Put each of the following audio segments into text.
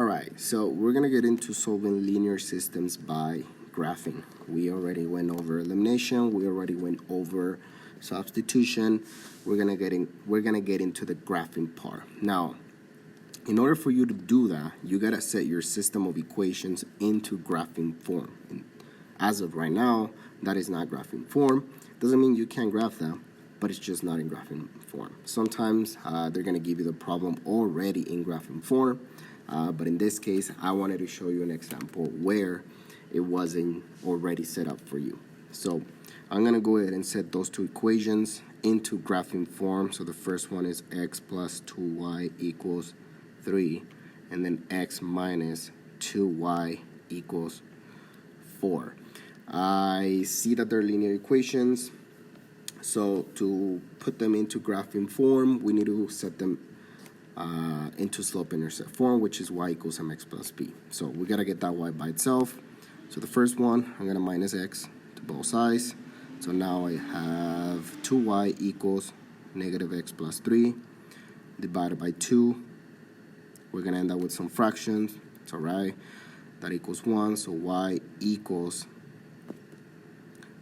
Alright, so we're going to get into solving linear systems by graphing. We already went over elimination, we already went over substitution. We're going to get into the graphing part. Now, in order for you to do that, you got to set your system of equations into graphing form. And as of right now, that is not graphing form. Doesn't mean you can't graph that, but it's just not in graphing form. Sometimes they're going to give you the problem already in graphing form, but in this case, I wanted to show you an example where it wasn't already set up for you. So I'm going to go ahead and set those two equations into graphing form. So the first one is x plus 2y equals 3, and then x minus 2y equals 4. I see that they're linear equations, so to put them into graphing form, we need to set them into slope-intercept form, which is y equals mx plus b. So we got to get that y by itself. So the first one, I'm going to minus x to both sides. So now I have 2y equals negative x plus 3 divided by 2. We're going to end up with some fractions. It's all right. That equals 1. So y equals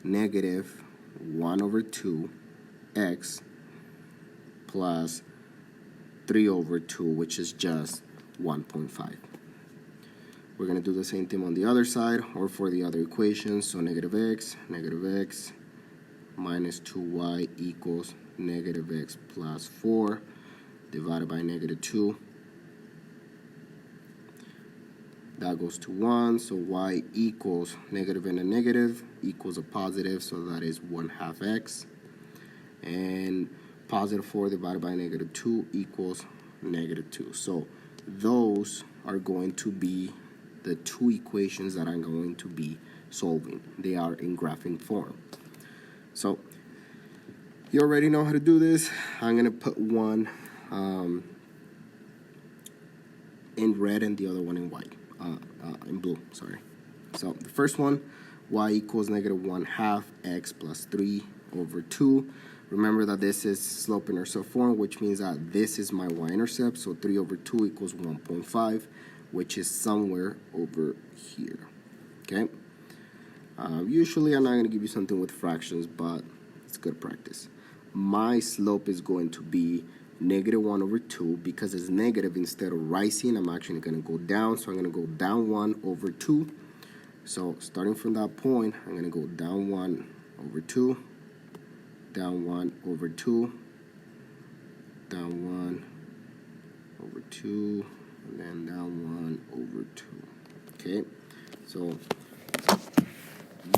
negative 1 over 2 x plus 3 over 2, which is just 1.5. We're going to do the same thing on the other side, or for the other equation. So negative x minus 2y equals negative x plus 4 divided by negative 2. That goes to 1, so y equals negative and a negative equals a positive, so that is 1/2 x. And positive 4 divided by negative 2 equals negative 2. So those are going to be the two equations that I'm going to be solving. They are in graphing form. So you already know how to do this. I'm going to put one in red and the other one in white. In blue, sorry. So the first one, y equals negative 1/2 x plus 3 over 2. Remember that this is slope-intercept form, which means that this is my y-intercept. So 3 over 2 equals 1.5, which is somewhere over here. Okay. Usually I'm not going to give you something with fractions, but it's good practice. My slope is going to be negative 1 over 2. Because it's negative, instead of rising, I'm actually going to go down. So I'm going to go down 1 over 2. So starting from that point, I'm going to go down 1 over 2, down 1 over 2, down 1 over 2, and then down 1 over 2. Okay, so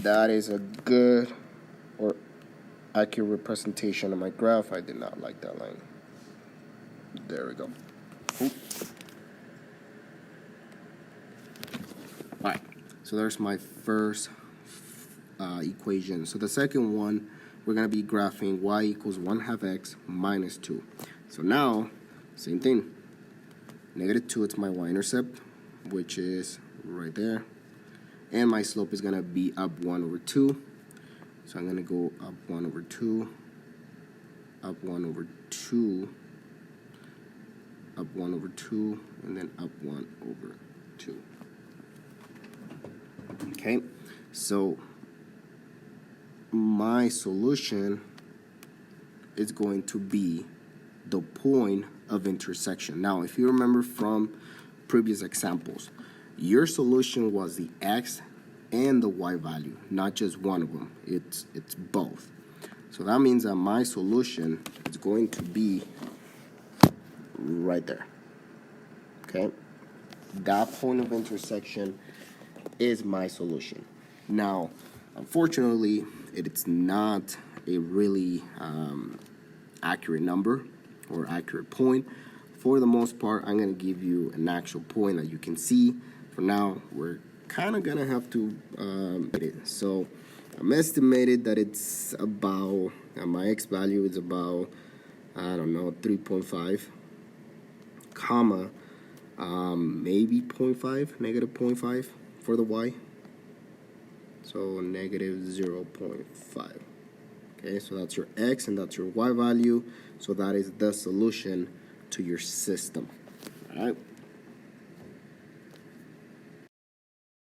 that is a good or accurate representation of my graph. I did not like that line. There we go. Cool. Alright, so there's my first equation. So the second one, we're going to be graphing y equals 1/2 x minus 2. So now, same thing. Negative 2, it's my y-intercept, which is right there. And my slope is going to be up 1 over 2. So I'm going to go up 1 over 2, up 1 over 2, up 1 over 2, and then up 1 over 2. Okay, so my solution is going to be the point of intersection. Now, if you remember from previous examples, your solution was the x and the y value, not just one of them. It's both. So that means that my solution is going to be right there. Okay, that point of intersection is my solution. Now, unfortunately, it's not a really accurate number or accurate point. For the most part, I'm going to give you an actual point that you can see. For now, we're kind of going to have to so I'm estimated that it's about, my x value is about, I don't know, 3.5, comma, maybe 0.5, negative 0.5 for the y. So negative 0.5. Okay, so that's your x and that's your y value. So that is the solution to your system. All right.